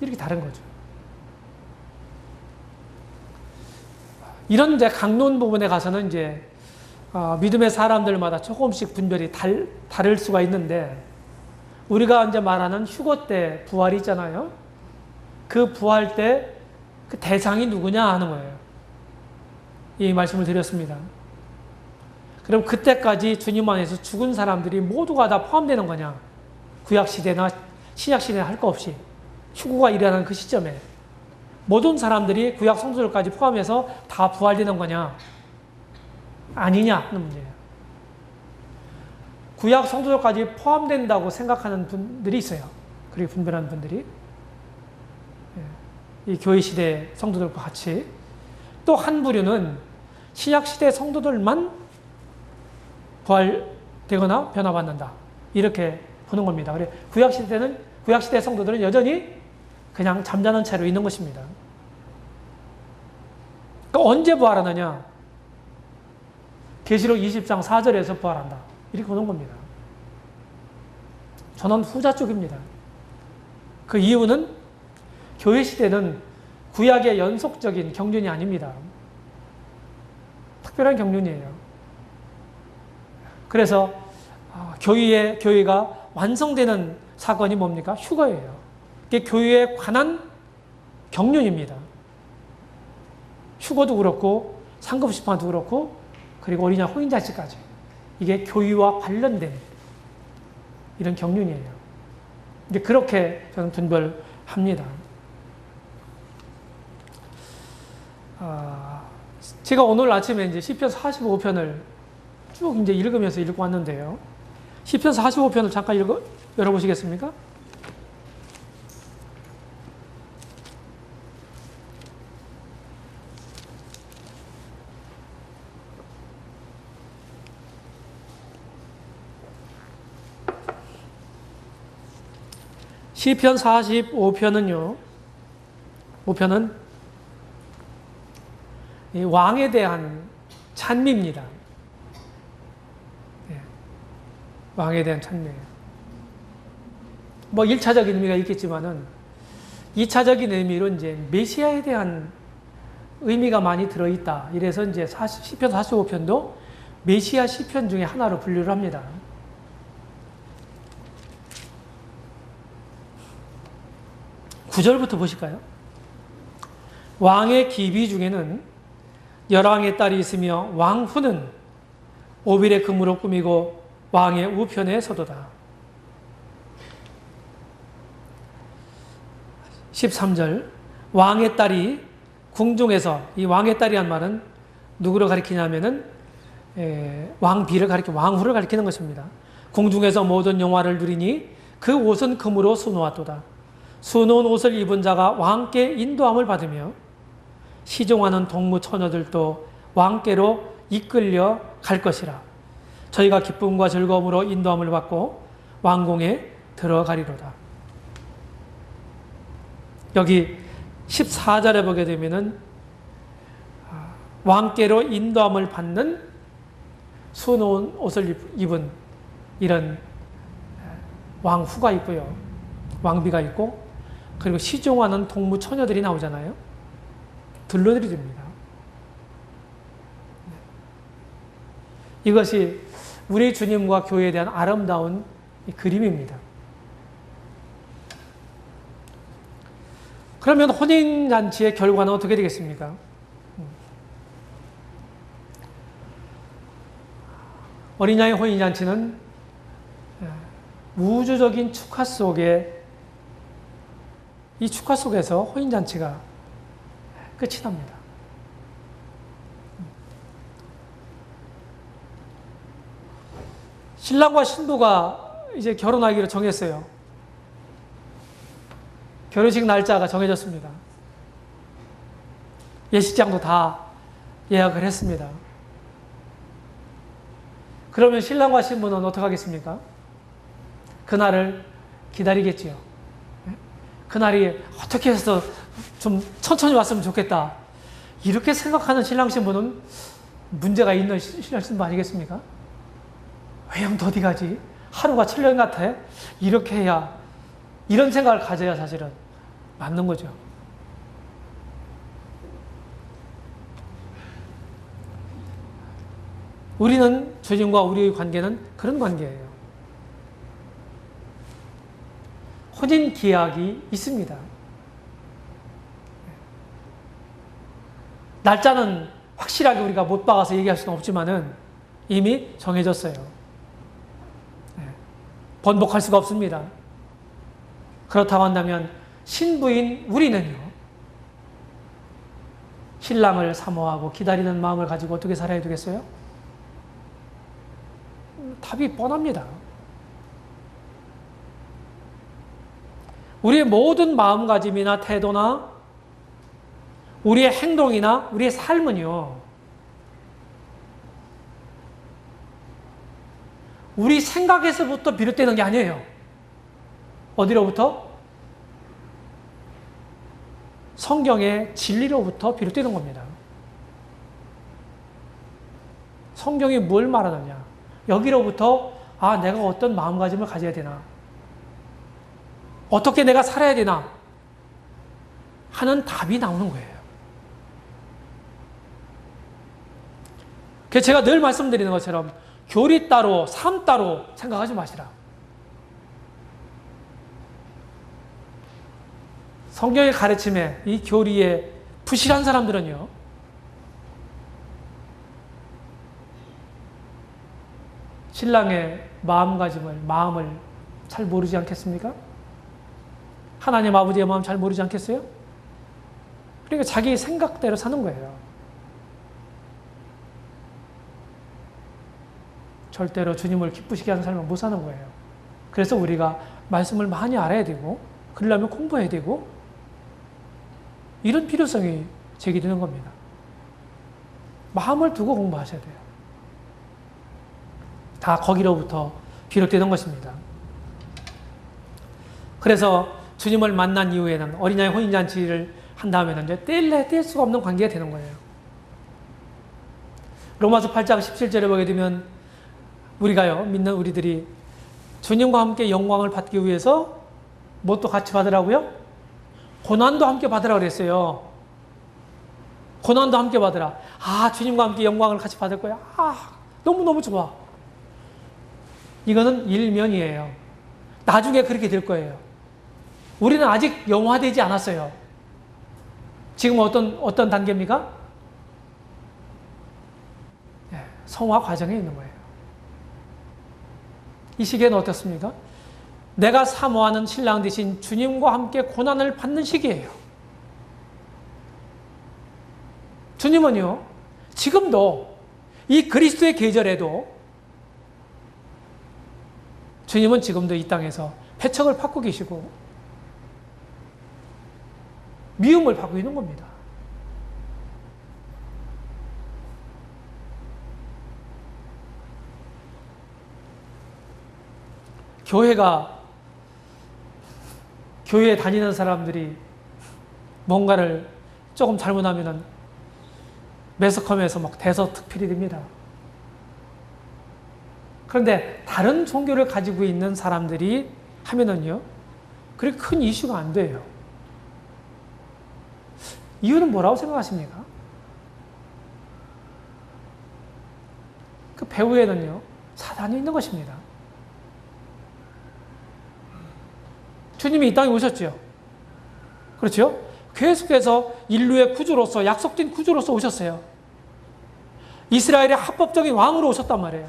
이렇게 다른 거죠. 이런 이제 강론 부분에 가서는 이제 믿음의 사람들마다 조금씩 분별이 다를 수가 있는데, 우리가 이제 말하는 휴거 때 부활이 있잖아요. 그 부활 때 그 대상이 누구냐 하는 거예요. 이 말씀을 드렸습니다. 그럼 그때까지 주님 안에서 죽은 사람들이 모두가 다 포함되는 거냐? 구약 시대나 신약 시대 할 거 없이 휴거가 일어나는 그 시점에 모든 사람들이 구약 성도들까지 포함해서 다 부활되는 거냐? 아니냐 하는 문제예요. 구약 성도들까지 포함된다고 생각하는 분들이 있어요. 그렇게 분별하는 분들이. 이 교회 시대 성도들과 같이. 또 한 부류는 신약 시대 성도들만 부활되거나 변화받는다, 이렇게 보는 겁니다. 그래, 구약 시대 성도들은 여전히 그냥 잠자는 채로 있는 것입니다. 그러니까 언제 부활하느냐? 계시록 20장 4절에서 부활한다, 이렇게 보는 겁니다. 저는 후자 쪽입니다. 그 이유는 교회 시대는 구약의 연속적인 경륜이 아닙니다. 특별한 경륜이에요. 그래서 교회가 완성되는 사건이 뭡니까? 휴거예요. 이게 교회에 관한 경륜입니다. 휴거도 그렇고 상급시판도 그렇고, 그리고 어린양 혼인잔치까지, 이게 교회와 관련된 이런 경륜이에요. 이제 그렇게 저는 분별합니다. 제가 오늘 아침에 이제 시편 45편을 쭉 이제 읽으면서 읽고 왔는데요. 시편 45편을 잠깐 열어보시겠습니까? 시편 45편은요, 5편은 이 왕에 대한 찬미입니다. 왕에 대한 찬미예요. 뭐 1차적인 의미가 있겠지만은 2차적인 의미로 이제 메시아에 대한 의미가 많이 들어있다. 이래서 이제 시편 45편도 메시아 시편 중에 하나로 분류를 합니다. 구절부터 보실까요? 왕의 기비 중에는 열왕의 딸이 있으며 왕후는 오빌의 금으로 꾸미고 왕의 우편에 서도다. 13절 왕의 딸이 궁중에서 이 왕의 딸이란 말은 누구를 가리키냐면은 왕비를 가리켜 왕후를 가리키는 것입니다. 궁중에서 모든 영화를 누리니 그 옷은 금으로 수놓았도다. 수놓은 옷을 입은 자가 왕께 인도함을 받으며 시종하는 동무 처녀들도 왕께로 이끌려 갈 것이라. 저희가 기쁨과 즐거움으로 인도함을 받고 왕궁에 들어가리로다. 여기 14절에 보게 되면은 왕께로 인도함을 받는 수놓은 옷을 입은 이런 왕후가 있고요. 왕비가 있고, 그리고 시종하는 동무 처녀들이 나오잖아요. 들러들이 됩니다. 이것이 우리 주님과 교회에 대한 아름다운 그림입니다. 그러면 혼인잔치의 결과는 어떻게 되겠습니까? 어린 양의 혼인잔치는 우주적인 축하 속에, 이 축하 속에서 혼인잔치가 끝이 납니다. 신랑과 신부가 이제 결혼하기로 정했어요. 결혼식 날짜가 정해졌습니다. 예식장도 다 예약을 했습니다. 그러면 신랑과 신부는 어떻게 하겠습니까? 그날을 기다리겠지요. 그날이 어떻게 해서 좀 천천히 왔으면 좋겠다. 이렇게 생각하는 신랑 신부는 문제가 있는 신랑 신부 아니겠습니까? 왜 형 어디 가지? 하루가 7년 같아? 이렇게 해야, 이런 생각을 가져야 사실은 맞는 거죠. 우리는 주님과 우리의 관계는 그런 관계예요. 혼인 기약이 있습니다. 날짜는 확실하게 우리가 못 박아서 얘기할 수는 없지만은 이미 정해졌어요. 번복할 수가 없습니다. 그렇다고 한다면 신부인 우리는요, 신랑을 사모하고 기다리는 마음을 가지고 어떻게 살아야 되겠어요? 답이 뻔합니다. 우리의 모든 마음가짐이나 태도나 우리의 행동이나 우리의 삶은요, 우리 생각에서부터 비롯되는 게 아니에요. 어디로부터? 성경의 진리로부터 비롯되는 겁니다. 성경이 뭘 말하느냐? 여기로부터 내가 어떤 마음가짐을 가져야 되나? 어떻게 내가 살아야 되나? 하는 답이 나오는 거예요. 그래서 제가 늘 말씀드리는 것처럼 교리 따로 삶 따로 생각하지 마시라. 성경의 가르침에 이 교리에 부실한 사람들은요, 신랑의 마음을 잘 모르지 않겠습니까? 하나님 아버지의 마음 잘 모르지 않겠어요? 그러니까 자기 생각대로 사는 거예요. 절대로 주님을 기쁘시게 하는 삶을 못 사는 거예요. 그래서 우리가 말씀을 많이 알아야 되고, 그러려면 공부해야 되고, 이런 필요성이 제기되는 겁니다. 마음을 두고 공부하셔야 돼요. 다 거기로부터 비롯되는 것입니다. 그래서 주님을 만난 이후에는 어린아이 혼인잔치를 한다면 이제 뗄 수가 없는 관계가 되는 거예요. 로마서 8장 17절에 보게 되면 우리가요, 믿는 우리들이 주님과 함께 영광을 받기 위해서 뭣도 같이 받으라고요? 고난도 함께 받으라 그랬어요. 고난도 함께 받으라. 주님과 함께 영광을 같이 받을 거야. 너무너무 좋아. 이거는 일면이에요. 나중에 그렇게 될 거예요. 우리는 아직 영화되지 않았어요. 지금 어떤 단계입니까? 성화 과정에 있는 거예요. 이 시기에는 어떻습니까? 내가 사모하는 신랑 되신 주님과 함께 고난을 받는 시기예요. 주님은요, 지금도 이 그리스도의 계절에도 주님은 지금도 이 땅에서 패척을 받고 계시고 미움을 받고 있는 겁니다. 교회에 다니는 사람들이 뭔가를 조금 잘못하면은 매스컴에서 막 대서특필이 됩니다. 그런데 다른 종교를 가지고 있는 사람들이 하면은요, 그렇게 큰 이슈가 안 돼요. 이유는 뭐라고 생각하십니까? 그 배후에는요, 사단이 있는 것입니다. 주님이 이 땅에 오셨죠. 그렇죠? 계속해서 인류의 구주로서, 약속된 구주로서 오셨어요. 이스라엘의 합법적인 왕으로 오셨단 말이에요.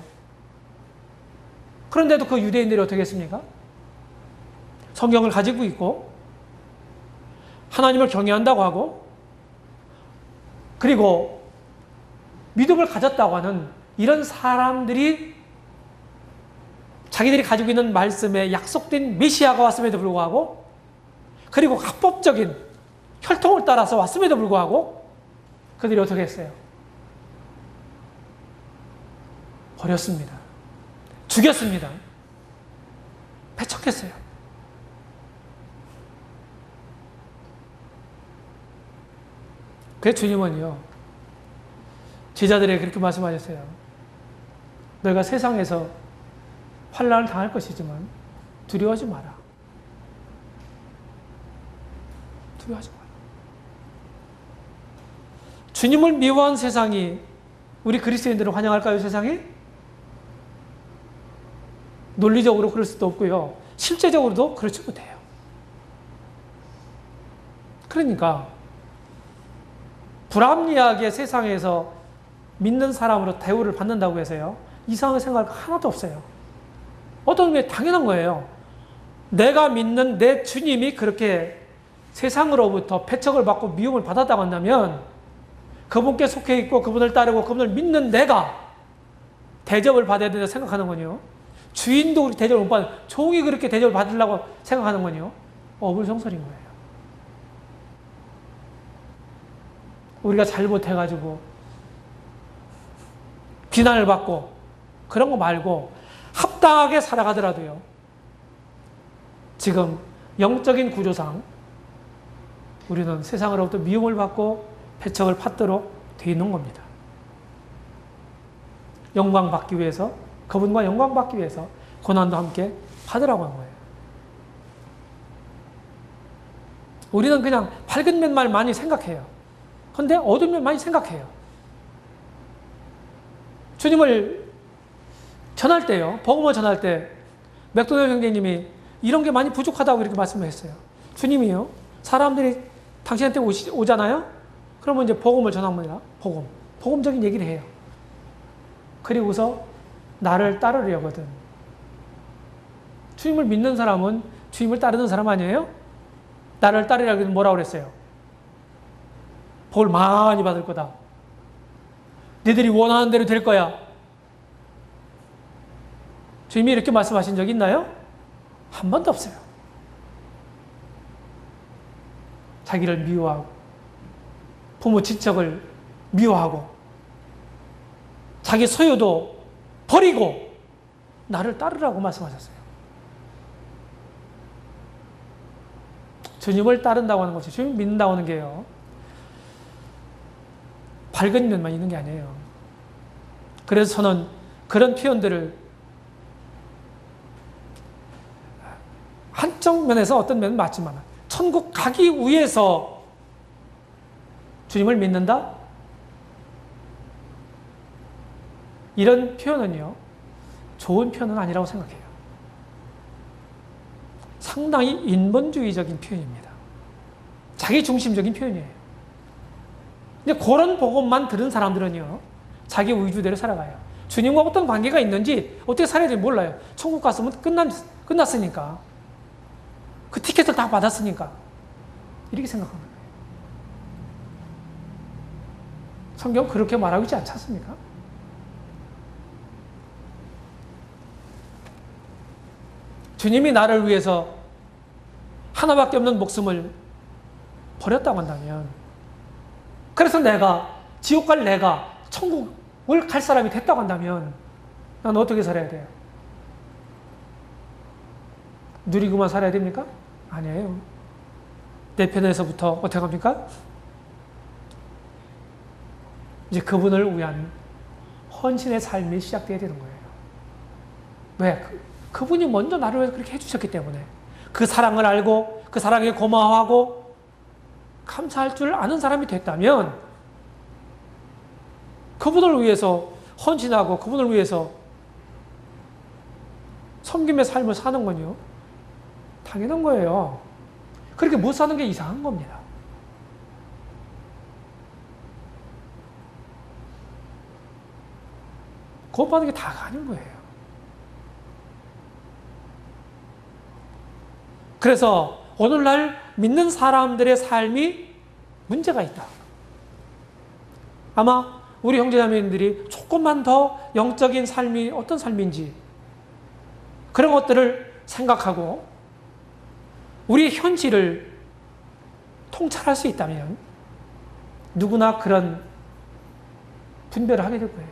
그런데도 그 유대인들이 어떻게 했습니까? 성경을 가지고 있고 하나님을 경외한다고 하고 그리고 믿음을 가졌다고 하는 이런 사람들이 자기들이 가지고 있는 말씀에 약속된 메시아가 왔음에도 불구하고 그리고 합법적인 혈통을 따라서 왔음에도 불구하고 그들이 어떻게 했어요? 버렸습니다. 죽였습니다. 배척했어요. 그래서 주님은요, 제자들에게 그렇게 말씀하셨어요. 너희가 세상에서 환난을 당할 것이지만 두려워하지 마라. 두려워하지 마라. 주님을 미워한 세상이 우리 그리스도인들을 환영할까요, 세상이? 논리적으로 그럴 수도 없고요. 실제적으로도 그렇지 못해요. 그러니까 불합리하게 세상에서 믿는 사람으로 대우를 받는다고 해서요, 이상하게 생각할 거 하나도 없어요. 어떤 의미에 당연한 거예요. 내가 믿는 내 주님이 그렇게 세상으로부터 배척을 받고 미움을 받았다고 한다면 그분께 속해 있고 그분을 따르고 그분을 믿는 내가 대접을 받아야 된다고 생각하는 거요. 주인도 그렇게 대접을 못 받는, 종이 그렇게 대접을 받으려고 생각하는 거요. 어불성설인 거예요. 우리가 잘못해가지고 비난을 받고 그런 거 말고 합당하게 살아가더라도요, 지금 영적인 구조상 우리는 세상으로부터 미움을 받고 배척을 받도록 되어 있는 겁니다. 영광받기 위해서, 그분과 영광받기 위해서 고난도 함께 받으라고 한 거예요. 우리는 그냥 밝은 면만 많이 생각해요. 그런데 어두운 면 많이 생각해요. 주님을 전할 때요, 복음을 전할 때 맥도날 형제님이 이런 게 많이 부족하다고 이렇게 말씀을 했어요. 주님이요, 사람들이 당신한테 오잖아요? 그러면 이제 복음을 전합니다. 복음적인 얘기를 해요. 그리고서 나를 따르려거든. 주님을 믿는 사람은 주님을 따르는 사람 아니에요? 나를 따르려거든 뭐라고 그랬어요? 복 많이 받을 거다. 너희들이 원하는 대로 될 거야. 주님이 이렇게 말씀하신 적이 있나요? 한 번도 없어요. 자기를 미워하고 부모 친척을 미워하고 자기 소유도 버리고 나를 따르라고 말씀하셨어요. 주님을 따른다고 하는 것이, 주님 믿는다고 하는 게요, 밝은 면만 있는 게 아니에요. 그래서 저는 그런 표현들을 한쪽 면에서 어떤 면은 맞지만 천국 가기 위해서 주님을 믿는다? 이런 표현은요, 좋은 표현은 아니라고 생각해요. 상당히 인본주의적인 표현입니다. 자기 중심적인 표현이에요. 근데 그런 복음만 들은 사람들은요, 자기 위주대로 살아가요. 주님과 어떤 관계가 있는지 어떻게 살아야 될지 몰라요. 천국 갔으면 끝났으니까. 그 티켓을 다 받았으니까. 이렇게 생각하는 거예요. 성경 그렇게 말하고 있지 않지 않습니까? 주님이 나를 위해서 하나밖에 없는 목숨을 버렸다고 한다면, 그래서 내가 지옥 갈 내가 천국을 갈 사람이 됐다고 한다면 난 어떻게 살아야 돼요? 누리고만 살아야 됩니까? 아니에요. 내 편에서부터 어떻게 합니까? 이제 그분을 위한 헌신의 삶이 시작돼야 되는 거예요. 왜? 그분이 먼저 나를 위해서 그렇게 해주셨기 때문에, 그 사랑을 알고 그 사랑에 고마워하고 감사할 줄 아는 사람이 됐다면, 그분을 위해서 헌신하고 그분을 위해서 섬김의 삶을 사는 건요, 당연한 거예요. 그렇게 못 사는 게 이상한 겁니다. 구원받는 게 다가 아닌 거예요. 그래서 오늘날 믿는 사람들의 삶이 문제가 있다. 아마 우리 형제자매님들이 조금만 더 영적인 삶이 어떤 삶인지 그런 것들을 생각하고 우리의 현실을 통찰할 수 있다면 누구나 그런 분별을 하게 될 거예요.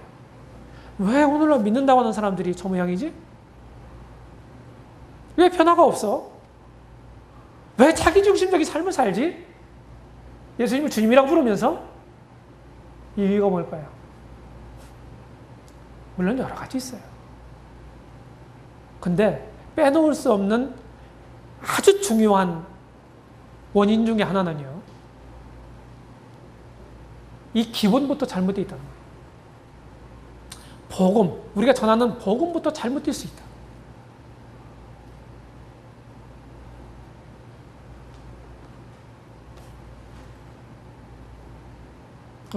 왜 오늘날 믿는다고 하는 사람들이 저 모양이지? 왜 변화가 없어? 왜 자기중심적인 삶을 살지? 예수님을 주님이라고 부르면서 이유가 뭘까요? 물론 여러 가지 있어요. 근데 빼놓을 수 없는 아주 중요한 원인 중에 하나는요, 이 기본부터 잘못되어 있다는 거예요. 복음, 우리가 전하는 복음부터 잘못될 수 있다.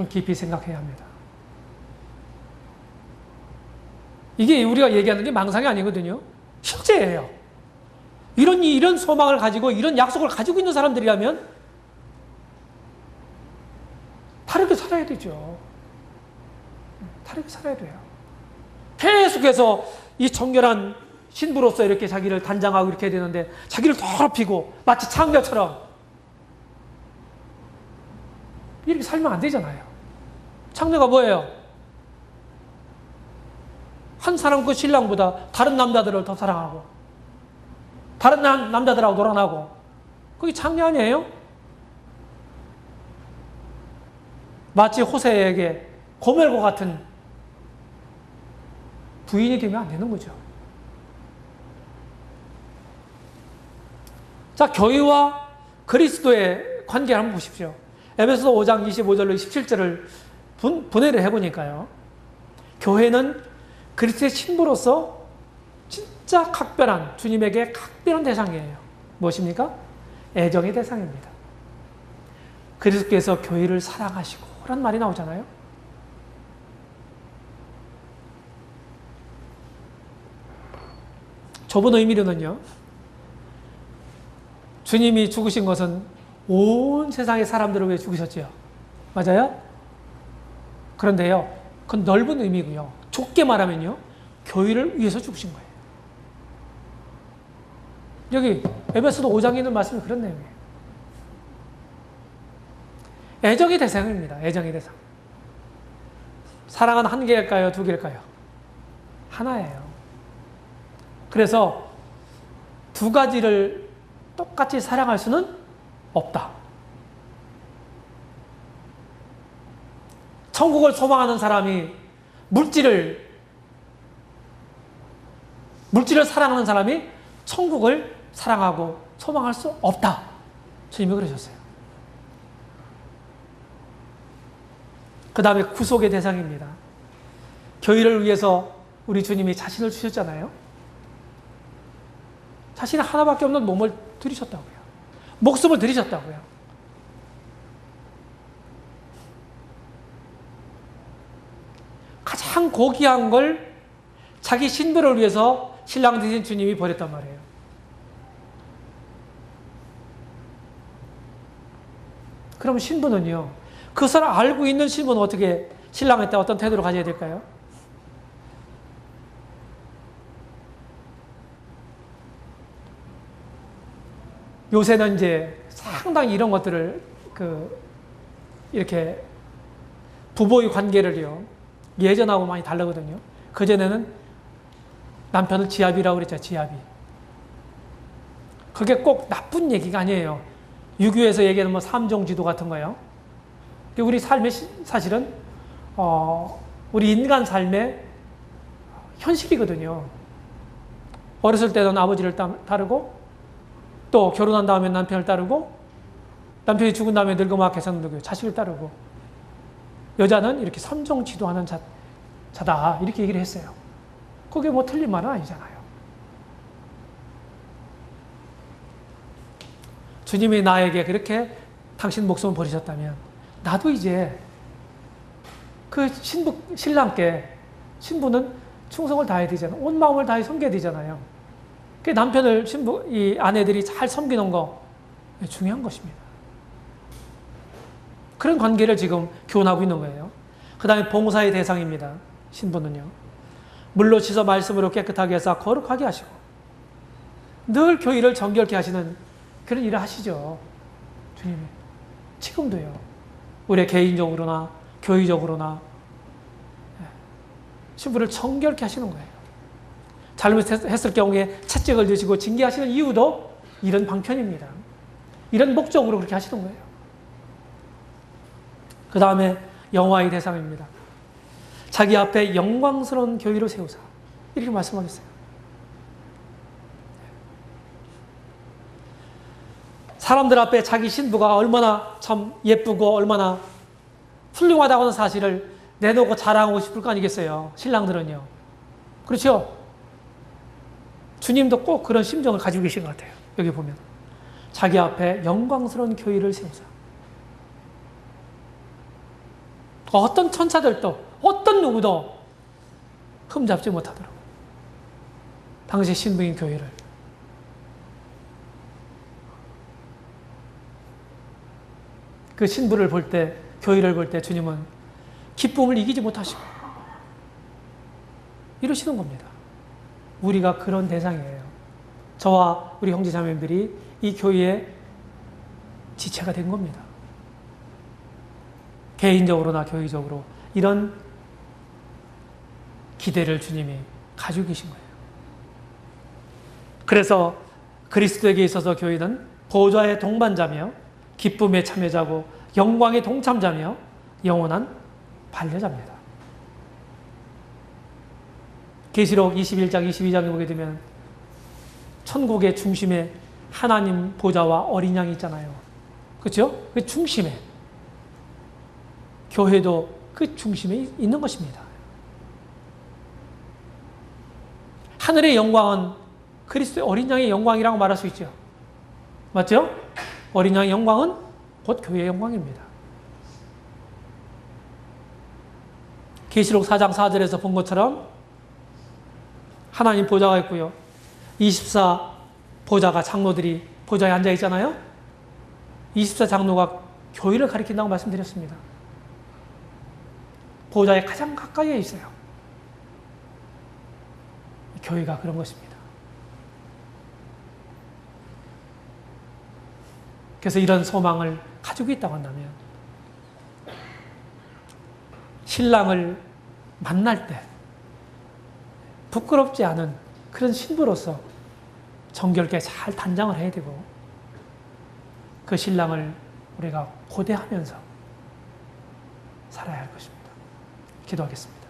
깊이 생각해야 합니다. 이게 우리가 얘기하는 게 망상이 아니거든요. 실제예요. 이런 소망을 가지고 이런 약속을 가지고 있는 사람들이라면 다르게 살아야 되죠. 다르게 살아야 돼요. 계속해서 이 정결한 신부로서 이렇게 자기를 단장하고 이렇게 해야 되는데 자기를 더럽히고 마치 창녀처럼 이렇게 살면 안 되잖아요. 창녀가 뭐예요? 한 사람 그 신랑보다 다른 남자들을 더 사랑하고 다른 남자들하고 놀아나고, 그게 창녀 아니에요? 마치 호세에게 고멜과 같은 부인이 되면 안 되는 거죠. 자, 교회와 그리스도의 관계를 한번 보십시오. 에베소서 5장 25절로 27절을 분해를 해보니까요, 교회는 그리스도의 신부로서 진짜 각별한, 주님에게 각별한 대상이에요. 무엇입니까? 애정의 대상입니다. 그리스도께서 교회를 사랑하시고 라는 말이 나오잖아요. 좁은 의미로는요, 주님이 죽으신 것은 온 세상의 사람들을 위해 죽으셨죠. 맞아요? 그런데요, 그건 넓은 의미고요. 좁게 말하면요, 교회를 위해서 죽으신 거예요. 여기 에베소서 5장에 있는 말씀이 그런 내용이에요. 애정의 대상입니다. 애정의 대상. 사랑은 한 개일까요? 두 개일까요? 하나예요. 그래서 두 가지를 똑같이 사랑할 수는 없다. 천국을 소망하는 사람이 물질을 사랑하는 사람이 천국을 사랑하고 소망할 수 없다. 주님이 그러셨어요. 그 다음에 구속의 대상입니다. 교회를 위해서 우리 주님이 자신을 주셨잖아요. 자신이 하나밖에 없는 몸을 들이셨다고요. 목숨을 들이셨다고요. 가장 고귀한 걸 자기 신부를 위해서 신랑 되신 주님이 버렸단 말이에요. 그럼 신부는요, 그것을 알고 있는 신부는 어떻게 신랑에 때 어떤 태도를 가져야 될까요? 요새는 이제 상당히 이런 것들을 이렇게 부부의 관계를요, 예전하고 많이 다르거든요. 그전에는 남편을 지압이라고 그랬죠, 지압이. 그게 꼭 나쁜 얘기가 아니에요. 유교에서 얘기하는 뭐 삼종지도 같은 거요. 우리 삶의 사실은, 우리 인간 삶의 현실이거든요. 어렸을 때는 아버지를 따르고, 또 결혼한 다음에 남편을 따르고, 남편이 죽은 다음에 늙어막 해서는 자식을 따르고, 여자는 이렇게 삼종지도하는 자다, 이렇게 얘기를 했어요. 그게 뭐 틀린 말은 아니잖아요. 주님이 나에게 그렇게 당신 목숨을 버리셨다면 나도 이제 그 신랑께, 신부는 충성을 다해야 되잖아요. 온 마음을 다해 섬겨야 되잖아요. 그 남편을 이 아내들이 잘 섬기는 거 중요한 것입니다. 그런 관계를 지금 교훈하고 있는 거예요. 그 다음에 봉사의 대상입니다. 신부는요. 물로 씻어 말씀으로 깨끗하게 해서 거룩하게 하시고 늘 교회를 정결케 하시는 그런 일을 하시죠. 주님이. 지금도요. 우리 개인적으로나 교회적으로나 신부를 정결케 하시는 거예요. 잘못했을 경우에 채찍을 드시고 징계하시는 이유도 이런 방편입니다. 이런 목적으로 그렇게 하시는 거예요. 그 다음에 영화의 대상입니다. 자기 앞에 영광스러운 교회를 세우사. 이렇게 말씀하셨어요. 사람들 앞에 자기 신부가 얼마나 참 예쁘고 얼마나 훌륭하다고 하는 사실을 내놓고 자랑하고 싶을 거 아니겠어요. 신랑들은요. 그렇죠? 주님도 꼭 그런 심정을 가지고 계신 것 같아요. 여기 보면. 자기 앞에 영광스러운 교회를 세우사. 어떤 천사들도 어떤 누구도 흠잡지 못하도록 당시 신부인 교회를 그 신부를 볼 때, 교회를 볼 때 주님은 기쁨을 이기지 못하시고 이러시는 겁니다. 우리가 그런 대상이에요. 저와 우리 형제자매들이 이 교회의 지체가 된 겁니다. 개인적으로나 교회적으로 이런 기대를 주님이 가지고 계신 거예요. 그래서 그리스도에게 있어서 교회는 보좌의 동반자며 기쁨의 참여자고 영광의 동참자며 영원한 반려자입니다. 계시록 21장, 22장에 보게 되면 천국의 중심에 하나님 보좌와 어린 양이 있잖아요. 그렇죠? 그 중심에 교회도 그 중심에 있는 것입니다. 하늘의 영광은 그리스도의 어린 양의 영광이라고 말할 수 있죠. 맞죠? 어린 양의 영광은 곧 교회의 영광입니다. 계시록 4장 4절에서 본 것처럼 하나님 보좌가 있고요. 24 보좌가 장로들이 보좌에 앉아 있잖아요. 24 장로가 교회를 가리킨다고 말씀드렸습니다. 보좌에 가장 가까이에 있어요. 교회가 그런 것입니다. 그래서 이런 소망을 가지고 있다고 한다면 신랑을 만날 때 부끄럽지 않은 그런 신부로서 정결케 잘 단장을 해야 되고 그 신랑을 우리가 고대하면서 살아야 할 것입니다. 기도하겠습니다.